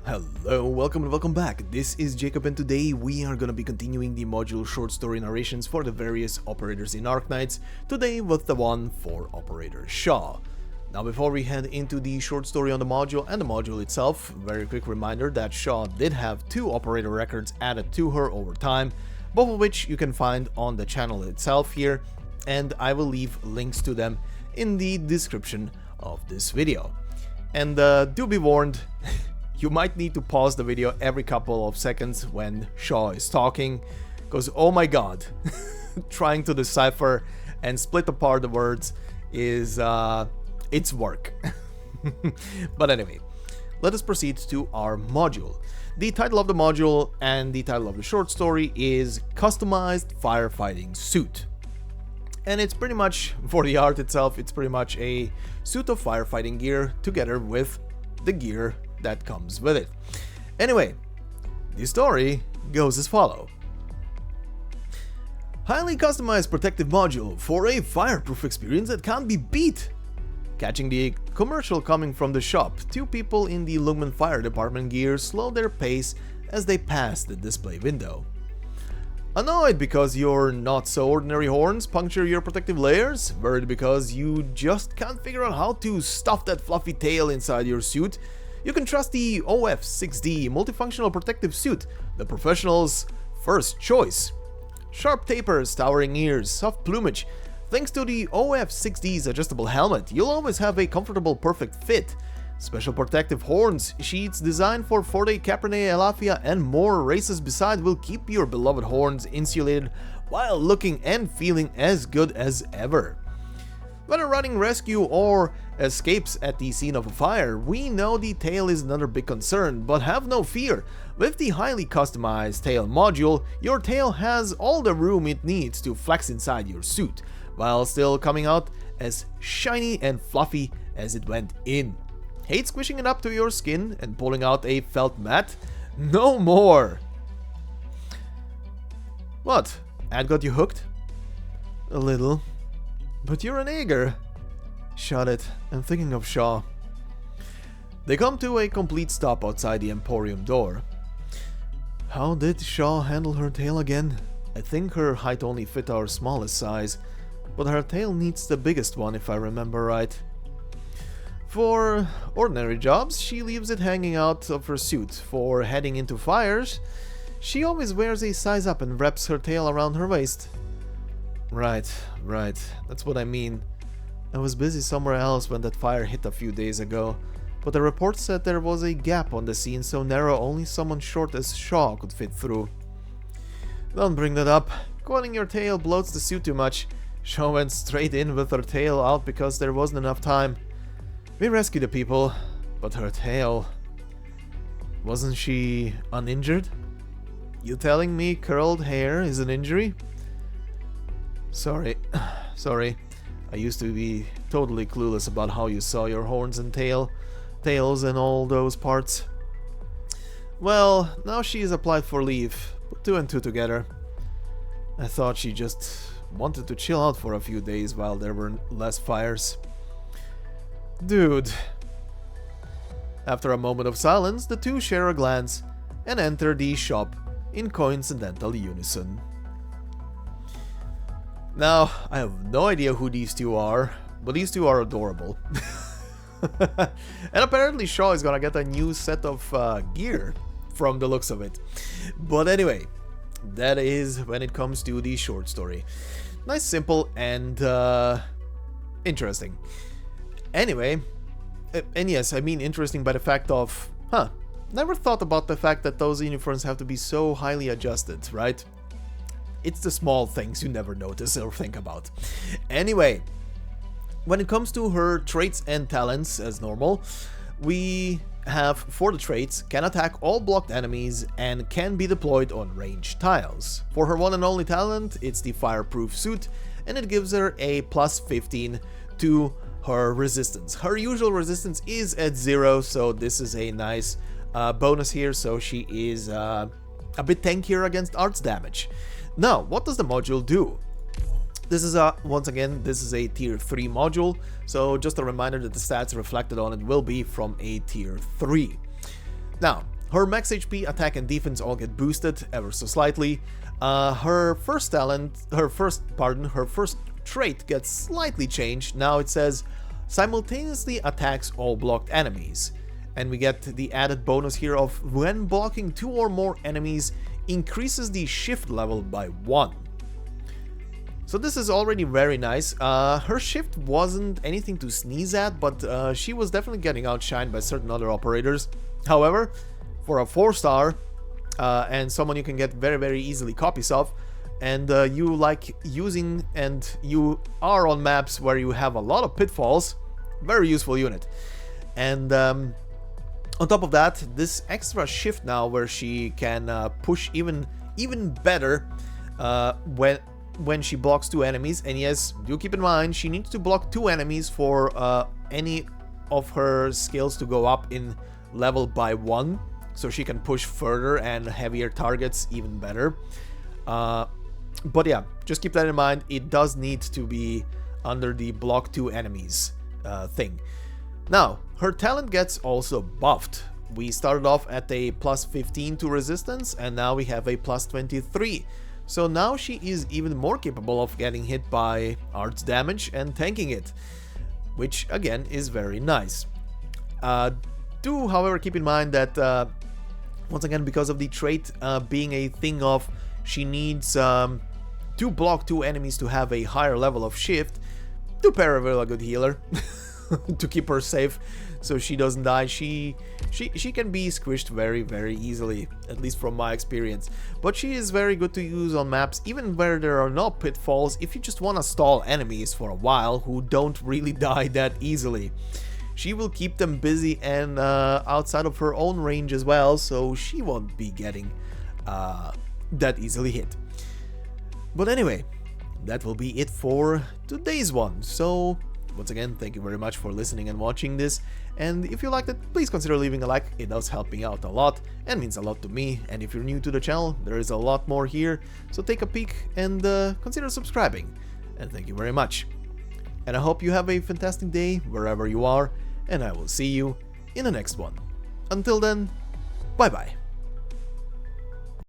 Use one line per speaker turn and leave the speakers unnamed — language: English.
Hello, welcome and welcome back. This is Jacob and today we are gonna be continuing the module short story narrations for the various operators in Arknights, today with the one for Operator Shaw. Now before we head into the short story on the module and the module itself, very quick reminder that Shaw did have 2 operator records added to her over time, both of which you can find on the channel itself here, and I will leave links to them in the description of this video. And do be warned, you might need to pause the video every couple of seconds when Shaw is talking, because oh my god, trying to decipher and split apart the words is it's work. But anyway, let us proceed to our module. The title of the module and the title of the short story is Customized Firefighting Suit. And it's pretty much, for the art itself, it's pretty much a suit of firefighting gear together with the gear that comes with it. Anyway, the story goes as follows. Highly customized protective module for a fireproof experience that can't be beat. Catching the commercial coming from the shop, 2 people in the Lungman Fire Department gear slow their pace as they pass the display window. Annoyed because your not so ordinary horns puncture your protective layers? Worried because you just can't figure out how to stuff that fluffy tail inside your suit? You can trust the OF6D multifunctional protective suit, the professional's first choice. Sharp tapers, towering ears, soft plumage. Thanks to the OF6D's adjustable helmet, you'll always have a comfortable, perfect fit. Special protective horns, sheets designed for Forte, Cabernet, Elafia and more races beside will keep your beloved horns insulated while looking and feeling as good as ever. Whether running rescue or escapes at the scene of a fire, we know the tail is another big concern, but have no fear. With the highly customized tail module, your tail has all the room it needs to flex inside your suit, while still coming out as shiny and fluffy as it went in. Hate squishing it up to your skin and pulling out a felt mat? No more! What? Ad got you hooked? A little. But you're an eager. Shut it, I'm thinking of Shaw. They come to a complete stop outside the Emporium door. How did Shaw handle her tail again? I think her height only fit our smallest size, but her tail needs the biggest one if I remember right. For ordinary jobs, she leaves it hanging out of her suit. For heading into fires, she always wears a size up and wraps her tail around her waist. Right, that's what I mean. I was busy somewhere else when that fire hit a few days ago, but the report said there was a gap on the scene so narrow only someone short as Shaw could fit through. Don't bring that up. Coiling your tail bloats the suit too much. Shaw went straight in with her tail out because there wasn't enough time. We rescued the people, but her tail... Wasn't she uninjured? You telling me curled hair is an injury? Sorry. I used to be totally clueless about how you saw your horns and tails and all those parts. Well, now she is applied for leave. Put 2 and 2 together. I thought she just wanted to chill out for a few days while there were less fires. Dude. After a moment of silence, the 2 share a glance and enter the shop in coincidental unison. Now, I have no idea who these 2 are, but these 2 are adorable. And apparently Shaw is gonna get a new set of gear from the looks of it. But anyway, that is when it comes to the short story. Nice, simple, and interesting. Anyway, and yes, I mean interesting by the fact of, never thought about the fact that those uniforms have to be so highly adjusted, right? It's the small things you never notice or think about. Anyway, when it comes to her traits and talents, as normal, we have, for the traits, can attack all blocked enemies and can be deployed on ranged tiles. For her one and only talent, it's the fireproof suit, and it gives her a plus 15 to her resistance. Her usual resistance is at 0, so this is a nice bonus here, so she is a bit tankier against arts damage. Now, what does the module do? This is once again, this is a tier 3 module, so just a reminder that the stats reflected on it will be from a tier 3. Now, Her max HP, attack and defense all get boosted ever so slightly. Her first trait gets slightly changed. Now it says simultaneously attacks all blocked enemies. And we get the added bonus here of when blocking 2 or more enemies, increases the shift level by 1. So this is already very nice. Her shift wasn't anything to sneeze at, but she was definitely getting outshined by certain other operators. However, for a 4-star and someone you can get very easily copies of, and you like using, and you are on maps where you have a lot of pitfalls, very useful unit. And on top of that, this extra shift now where she can push even better when she blocks 2 enemies. And yes, do keep in mind, she needs to block 2 enemies for any of her skills to go up in level by 1, so she can push further and heavier targets even better. But yeah, just keep that in mind. It does need to be under the block 2 enemies thing. Now, her talent gets also buffed. We started off at a plus 15 to resistance, and now we have a plus 23. So now she is even more capable of getting hit by arts damage and tanking it, which again is very nice. Do, however, keep in mind that once again, because of the trait being a thing of she needs to block 2 enemies to have a higher level of shift, do pair her with a good healer to keep her safe so she doesn't die. She can be squished very easily, at least from my experience. But she is very good to use on maps, even where there are no pitfalls, if you just want to stall enemies for a while who don't really die that easily. She will keep them busy and outside of her own range as well, so she won't be getting that easily hit. But anyway, that will be it for today's one. So once again, thank you very much for listening and watching this, and if you liked it, please consider leaving a like. It does help me out a lot and means a lot to me. And if you're new to the channel, there is a lot more here, so take a peek and consider subscribing. And thank you very much. And I hope you have a fantastic day wherever you are, and I will see you in the next one. Until then, bye bye.